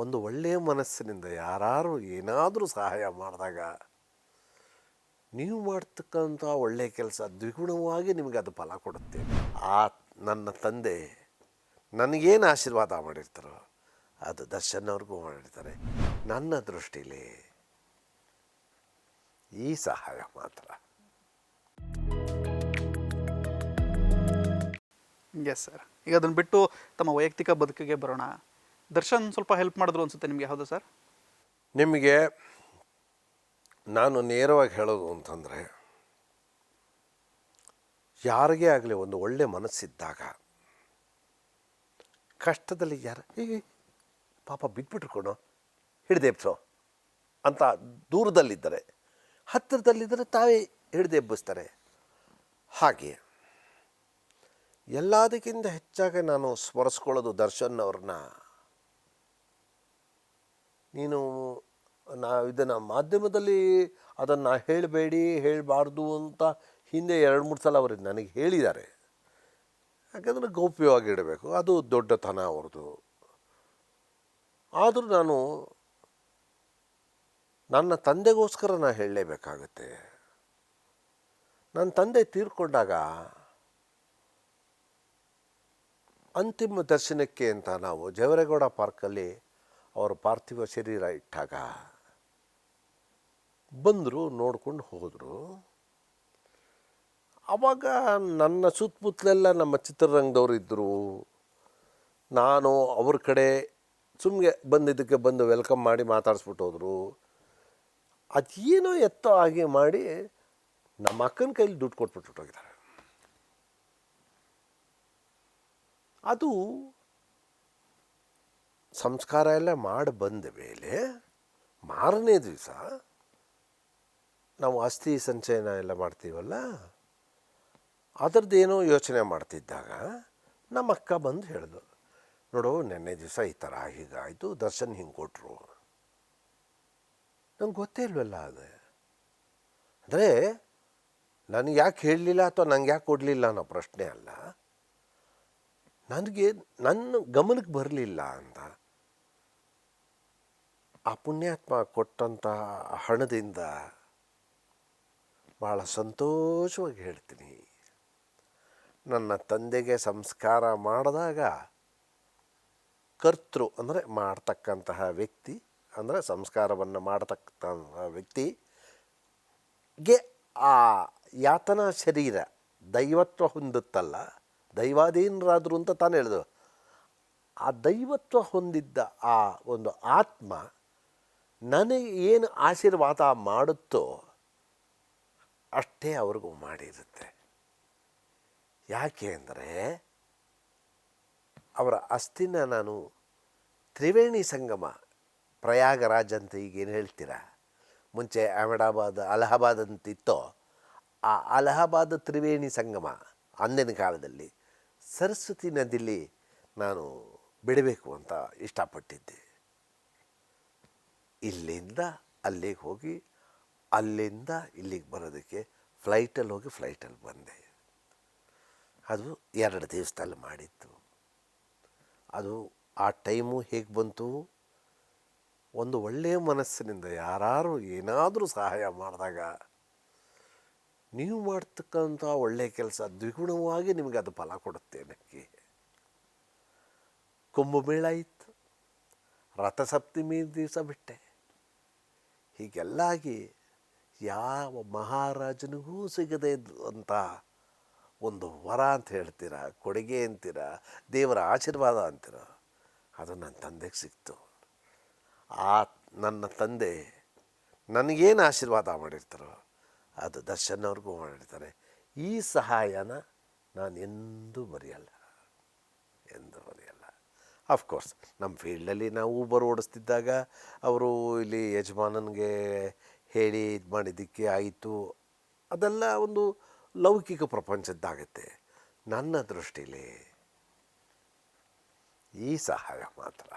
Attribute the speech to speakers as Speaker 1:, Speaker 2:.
Speaker 1: ಒಂದು ಒಳ್ಳೆಯ ಮನಸ್ಸಿನಿಂದ ಯಾರು ಏನಾದರೂ ಸಹಾಯ ಮಾಡಿದಾಗ ನೀವು ಮಾಡ್ತಕ್ಕಂಥ ಒಳ್ಳೆಯ ಕೆಲಸ ದ್ವಿಗುಣವಾಗಿ ನಿಮಗೆ ಅದು ಫಲ ಕೊಡುತ್ತೆ. ನನ್ನ ತಂದೆ ನನಗೇನು ಆಶೀರ್ವಾದ ಮಾಡಿರ್ತಾರೋ ಅದು ದರ್ಶನ್ ಅವ್ರಿಗೂ ಮಾಡಿರ್ತಾರೆ. ನನ್ನ ದೃಷ್ಟಿಲಿ ಈ ಸಹಾಯ ಮಾತ್ರ.
Speaker 2: Yes sir. ಈಗ ಅದನ್ನು ಬಿಟ್ಟು ತಮ್ಮ ವೈಯಕ್ತಿಕ ಬದುಕಿಗೆ ಬರೋಣ. ದರ್ಶನ್ ಸ್ವಲ್ಪ ಹೆಲ್ಪ್ ಮಾಡಿದ್ರು ಅನಿಸುತ್ತೆ ನಿಮಗೆ, ಹೌದಾ ಸರ್?
Speaker 1: ನಿಮಗೆ ನಾನು ನೇರವಾಗಿ ಹೇಳೋದು ಅಂತಂದರೆ, ಯಾರಿಗೇ ಆಗಲಿ ಒಂದು ಒಳ್ಳೆಯ ಮನಸ್ಸಿದ್ದಾಗ ಕಷ್ಟದಲ್ಲಿ ಪಾಪ ಬಿಟ್ಬಿಟ್ರು ಹಿಡಿದೆಬ್ಸೋ ಅಂತ ದೂರದಲ್ಲಿದ್ದರೆ, ಹತ್ತಿರದಲ್ಲಿದ್ದರೆ ತಾವೇ ಹಿಡಿದೆಬ್ಬಿಸ್ತಾರೆ. ಹಾಗೆ ಎಲ್ಲದಕ್ಕಿಂತ ಹೆಚ್ಚಾಗಿ ನಾನು ಸ್ಮರಿಸ್ಕೊಳ್ಳೋದು ದರ್ಶನ್ ಅವ್ರನ್ನ. ಇದನ್ನು ಮಾಧ್ಯಮದಲ್ಲಿ ಅದನ್ನು ಹೇಳಬೇಡಿ, ಹೇಳಬಾರ್ದು ಅಂತ ಹಿಂದೆ 2-3 ಸಲ ಅವರು ನನಗೆ ಹೇಳಿದ್ದಾರೆ. ಯಾಕಂದರೆ ಗೌಪ್ಯವಾಗಿಡಬೇಕು, ಅದು ದೊಡ್ಡತನ ಅವ್ರದ್ದು. ಆದರೂ ನಾನು ನನ್ನ ತಂದೆಗೋಸ್ಕರ ನಾನು ಹೇಳಲೇಬೇಕಾಗತ್ತೆ. ನನ್ನ ತಂದೆ ತೀರ್ಕೊಂಡಾಗ ಅಂತಿಮ ದರ್ಶನಕ್ಕೆ ಅಂತ ನಾವು ಜವರೇಗೌಡ ಪಾರ್ಕಲ್ಲಿ ಅವರ ಪಾರ್ಥಿವ ಶರೀರ ಇಟ್ಟಾಗ ಬಂದರು, ನೋಡ್ಕೊಂಡು ಹೋದರು. ಆವಾಗ ನನ್ನ ಸುತ್ತಮುತ್ತಲೆಲ್ಲ ನಮ್ಮ ಚಿತ್ರರಂಗದವರು ಇದ್ದರು. ನಾನು ಅವ್ರ ಕಡೆ ಸುಮ್ಮನೆ ಬಂದಿದ್ದಕ್ಕೆ ಬಂದು ವೆಲ್ಕಮ್ ಮಾಡಿ ಮಾತಾಡಿಸ್ಬಿಟ್ಟು ಹೋದರು. ಅದೇನೋ ಎತ್ತೋ ಹಾಗೆ ಮಾಡಿ ನಮ್ಮ ಅಕ್ಕನ ಕೈಲಿ ದುಡ್ಡು ಕೊಟ್ಬಿಟ್ಟು ಹೋಗಿದ್ದಾರೆ. ಅದು ಸಂಸ್ಕಾರ ಎಲ್ಲ ಮಾಡಿ ಬಂದ ಮೇಲೆ ಮಾರನೇ ದಿವಸ ನಾವು ಅಸ್ಥಿ ಸಂಚಯನ ಎಲ್ಲ ಮಾಡ್ತೀವಲ್ಲ, ಅದರದ್ದೇನೋ ಯೋಚನೆ ಮಾಡ್ತಿದ್ದಾಗ ನಮ್ಮ ಅಕ್ಕ ಬಂದು ಹೇಳಿದ್ರು, ನೋಡು ನೆನ್ನೆ ದಿವಸ ಈ ಥರ ಹೀಗಾಯಿತು, ದರ್ಶನ್ ಹಿಂಗೆ ಕೊಟ್ಟರು. ನಂಗೆ ಗೊತ್ತೇ ಇಲ್ವಲ್ಲ ಅದು. ಅಂದರೆ ನನಗೆ ಯಾಕೆ ಹೇಳಲಿಲ್ಲ ಅಥವಾ ನಂಗೆ ಯಾಕೆ ಕೊಡಲಿಲ್ಲ ಅನ್ನೋ ಪ್ರಶ್ನೆ ಅಲ್ಲ, ನನಗೆ ನನ್ನ ಗಮನಕ್ಕೆ ಬರಲಿಲ್ಲ ಅಂತ. ಆ ಪುಣ್ಯಾತ್ಮ ಕೊಟ್ಟಂಥ ಹಣದಿಂದ ಭಾಳ ಸಂತೋಷವಾಗಿ ಹೇಳ್ತೀನಿ, ನನ್ನ ತಂದೆಗೆ ಸಂಸ್ಕಾರ ಮಾಡಿದಾಗ ಕರ್ತೃ ಅಂದರೆ ಮಾಡ್ತಕ್ಕಂತಹ ವ್ಯಕ್ತಿ, ಅಂದರೆ ಸಂಸ್ಕಾರವನ್ನು ಮಾಡತಕ್ಕಂತಹ ವ್ಯಕ್ತಿಗೆ ಆ ಯಾತನಾ ಶರೀರ ದೈವತ್ವ ಹೊಂದುತ್ತಲ್ಲ, ದೈವಾಧೀನರಾದರು ಅಂತ ತಾನು ಹೇಳಿದ್ರು. ಆ ದೈವತ್ವ ಹೊಂದಿದ್ದ ಆ ಒಂದು ಆತ್ಮ ನನಗೆ ಏನು ಆಶೀರ್ವಾದ ಮಾಡುತ್ತೋ ಅಷ್ಟೇ ಅವ್ರಿಗೂ ಮಾಡಿರುತ್ತೆ. ಯಾಕೆ ಅಂದರೆ ಅವರ ಅಸ್ಥಿನ ನಾನು ತ್ರಿವೇಣಿ ಸಂಗಮ, ಪ್ರಯಾಗರಾಜ್ ಅಂತ ಈಗೇನು ಹೇಳ್ತೀರ, ಮುಂಚೆ ಅಲಹಾಬಾದ್ ಅಂತಿತ್ತೋ, ಆ ಅಲಹಾಬಾದ್ ತ್ರಿವೇಣಿ ಸಂಗಮ ಅಂದಿನ ಕಾಲದಲ್ಲಿ ಸರಸ್ವತಿ ನದಿಲಿ ನಾನು ಬಿಡಬೇಕು ಅಂತ ಇಷ್ಟಪಟ್ಟಿದ್ದೆ. ಇಲ್ಲಿಂದ ಅಲ್ಲಿಗೆ ಹೋಗಿ, ಅಲ್ಲಿಂದ ಇಲ್ಲಿಗೆ ಬರೋದಕ್ಕೆ ಫ್ಲೈಟಲ್ಲಿ ಹೋಗಿ ಫ್ಲೈಟಲ್ಲಿ ಬಂದೆ. ಅದು 2 ದಿವಸದಲ್ಲಿ ಮಾಡಿತ್ತು. ಅದು ಆ ಟೈಮು ಹೇಗೆ ಬಂತು, ಒಂದು ಒಳ್ಳೆಯ ಮನಸ್ಸಿನಿಂದ ಯಾರು ಏನಾದರೂ ಸಹಾಯ ಮಾಡಿದಾಗ ನೀವು ಮಾಡ್ತಕ್ಕಂಥ ಒಳ್ಳೆಯ ಕೆಲಸ ದ್ವಿಗುಣವಾಗಿ ನಿಮಗೆ ಅದು ಫಲ ಕೊಡುತ್ತೆ. ನನಗೆ ಕುಂಭಮೇಳ ಇತ್ತು, ರಥಸಪ್ತಮಿ ದಿವಸ ಬಿಟ್ಟೆ. ಹೀಗೆಲ್ಲ ಆಗಿ ಯಾವ ಮಹಾರಾಜನಿಗೂ ಸಿಗದೇ ಇದ್ದಂಥ ಒಂದು ವರ ಅಂತ ಹೇಳ್ತೀರ, ಕೊಡುಗೆ ಅಂತೀರ, ದೇವರ ಆಶೀರ್ವಾದ ಅಂತೀರ, ಅದು ನನ್ನ ತಂದೆಗೆ ಸಿಕ್ತು. ನನ್ನ ತಂದೆ ನನಗೇನು ಆಶೀರ್ವಾದ ಮಾಡಿರ್ತಾರೋ ಅದು ದರ್ಶನ್ ಅವ್ರಿಗೂ ಮಾಡಿರ್ತಾರೆ. ಈ ಸಹಾಯನ ನಾನು ಎಂದೂ ಮರೆಯಲ್ಲ. ಅಫ್ಕೋರ್ಸ್ ನಮ್ಮ ಫೀಲ್ಡಲ್ಲಿ ನಾವು ಊಬರ್ ಓಡಿಸ್ತಿದ್ದಾಗ ಅವರು ಇಲ್ಲಿ ಯಜಮಾನನಿಗೆ ಹೇಳಿ ಇದು ಮಾಡಿದ್ದಕ್ಕೆ ಆಯಿತು, ಅದೆಲ್ಲ ಒಂದು ಲೌಕಿಕ ಪ್ರಪಂಚದ್ದಾಗುತ್ತೆ. ನನ್ನ ದೃಷ್ಟಿಲಿ ಈ ಸಹಾಯ ಮಾತ್ರ.